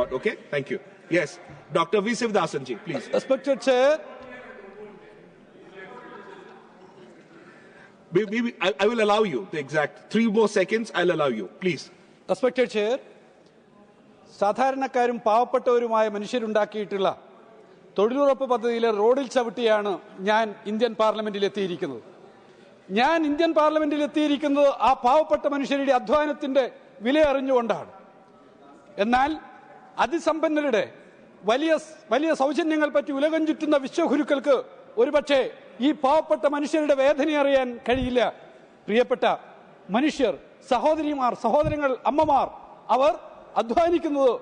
record. Okay? Thank you. Yes. Dr. V. Sivdasanji, please. Respected Chair. I will allow you the exact 3 more seconds. I'll allow you. Please. Respected Chair. സാധാരണക്കാരും പാവപ്പെട്ടവരുമായ മനുഷ്യരുണ്ടാക്കിയിട്ടുള്ള തൊഴിലുറപ്പ് പദ്ധതിയിലെ റോഡിൽ ചവിട്ടിയാണ് ഞാൻ Indian പാർലമെന്റിൽ എത്തിയിരിക്കുന്നത്. ഞാൻ Indian പാർലമെന്റിൽ എത്തിയിരിക്കുന്നത് ആ പാവപ്പെട്ട മനുഷ്യരുടെ അധ്വാനത്തിന്റെ വില അറിഞ്ഞുകൊണ്ടാണ്. എന്നാൽ അതിസമ്പന്നരുടെ വലിയ വലിയ സൗജന്യങ്ങൾ പറ്റി ഉലകം ചുറ്റുന്ന വിശ്വഗുരുക്കൾക്ക് ഒരുപക്ഷെ ഈ പാവപ്പെട്ട മനുഷ്യരുടെ വേദന അറിയാൻ കഴിയില്ല. പ്രിയപ്പെട്ട മനുഷ്യർ, സഹോദരിമാർ, സഹോദരങ്ങൾ, അമ്മമാർ, അവർ അധ്വാനിക്കുന്നത്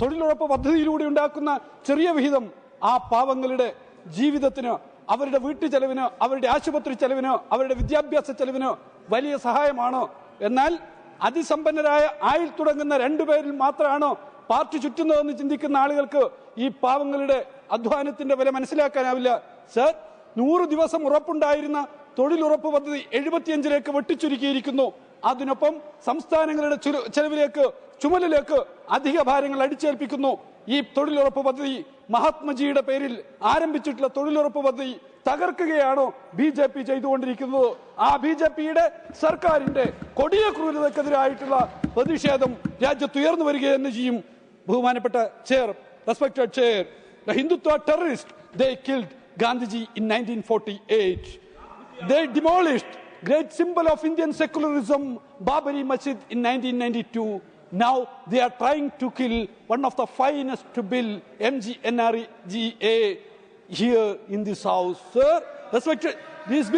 തൊഴിലുറപ്പ് പദ്ധതിയിലൂടെ ഉണ്ടാക്കുന്ന ചെറിയ വിഹിതം ആ പാവങ്ങളുടെ ജീവിതത്തിന്, അവരുടെ വീട്ടു ചെലവിന്, അവരുടെ ആശുപത്രി ചെലവിന്, അവരുടെ വിദ്യാഭ്യാസ ചെലവിന് വലിയ സഹായമാണ്. എന്നാൽ അതിസമ്പന്നരായ ആയിൽ തുടങ്ങുന്ന 2 പേരിൽ മാത്രമാണ് പാർട്ടി ചുറ്റുന്നതെന്ന് ചിന്തിക്കുന്ന ആളുകൾക്ക് ഈ പാവങ്ങളുടെ അധ്വാനത്തിന്റെ വില മനസ്സിലാക്കാനാവില്ല. സർ, 100 ദിവസം ഉറപ്പുണ്ടായിരുന്ന തൊഴിലുറപ്പ് പദ്ധതി 75ലേക്ക് വെട്ടിച്ചുരുക്കിയിരിക്കുന്നു. അതിനൊപ്പം സംസ്ഥാനങ്ങളുടെ ചുമലിലേക്ക് അധിക ഭാരങ്ങൾ അടിച്ചേൽപ്പിക്കുന്നു. ഈ തൊഴിലുറപ്പ് പദ്ധതി മഹാത്മജിയുടെ പേരിൽ ആരംഭിച്ചിട്ടുള്ള തൊഴിലുറപ്പ് പദ്ധതി തകർക്കുകയാണോ BJP ചെയ്തുകൊണ്ടിരിക്കുന്നത്? ആ BJPയുടെ സർക്കാരിന്റെ കൊടിയ ക്രൂരതക്കെതിരായിട്ടുള്ള പ്രതിഷേധം രാജ്യത്ത് ഉയർന്നു വരിക തന്നെ ചെയ്യും. ബഹുമാനപ്പെട്ട chair, respected chair, the Hindutva terrorists, they killed Gandhiji in 1948. They demolished great symbol of Indian secularism, Babari Masjid, in 1992. Now they are trying to kill one of the finest bill, MGNRGA, here in this house. Sir, respected, this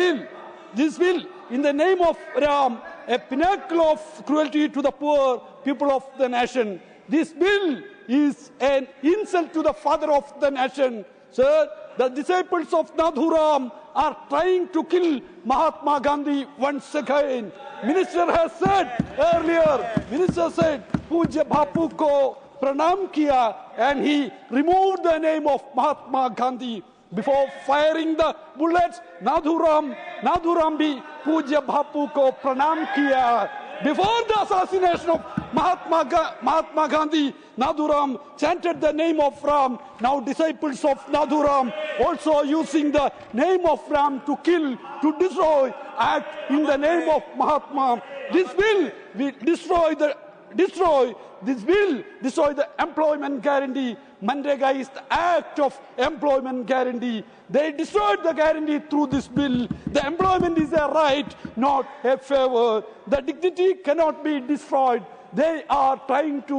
bill in the name of Ram, a pinnacle of cruelty to the poor people of the nation. This bill is an insult to the father of the nation. Sir, the disciples of Nadhuram are trying to kill Mahatma Gandhi once again. Minister has said earlier, Minister said, Pujya Bapu ko pranam kiya, and he removed the name of Mahatma Gandhi. Before firing the bullets, Nadhuram bhi Pujya Bapu ko pranam kiya. Before the assassination of Mahatma Gandhi, Nadhuram chanted the name of Ram. Now disciples of Nadhuram also using the name of Ram to kill, to destroy, act in the name of Mahatma. This bill will destroy the employment guarantee. Manrega is the act of employment guarantee. They destroyed the guarantee through this bill. The employment is a right, not a favor. The dignity cannot be destroyed. They are trying to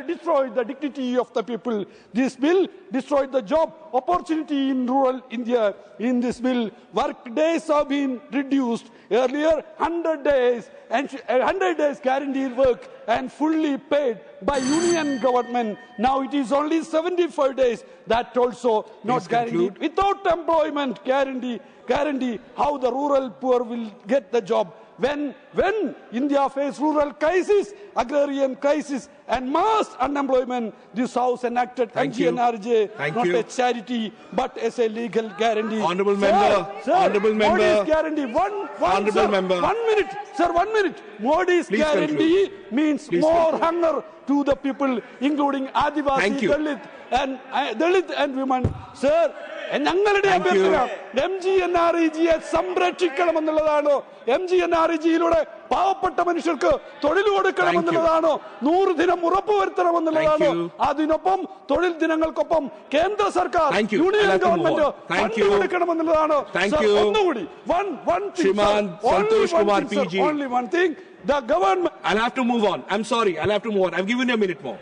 destroy the dignity of the people. This bill destroyed the job opportunity in rural India. In this bill, work days have been reduced. Earlier, 100 days and 100 days guaranteed work and fully paid by union government. Now it is only 75 days. That also not guaranteed. Without employment guarantee, how the rural poor will get the job? When India faces rural crisis, agrarian crisis, and mass unemployment, this House enacted MGNRJ, not a charity, but as a legal guarantee. Honourable member, honourable member. Modi's guarantee, honourable member. 1 minute, sir, 1 minute. Modi's guarantee means more hunger to the people, including Adivasi, Dalit and women. Sir, ഞങ്ങളുടെ അഭ്യർത്ഥന MGNREGയെ സംരക്ഷിക്കണമെന്നുള്ളതാണോ? MGNREGയിലൂടെ പാവപ്പെട്ട മനുഷ്യർക്ക് തൊഴിൽ കൊടുക്കണമെന്നുള്ളതാണോ? 100 ദിനം ഉറപ്പുവരുത്തണമെന്നുള്ളതാണോ? അതിനൊപ്പം തൊഴിൽ ദിനങ്ങൾക്കൊപ്പം കേന്ദ്ര സർക്കാർ, യൂണിയൻ ഗവൺമെന്റ് കൊടുക്കണമെന്നുള്ളതാണോ? ഒന്നുകൂടി only one thing, the government. I'll have to move on. I'm sorry. I'll have to move on. I've given you a minute more.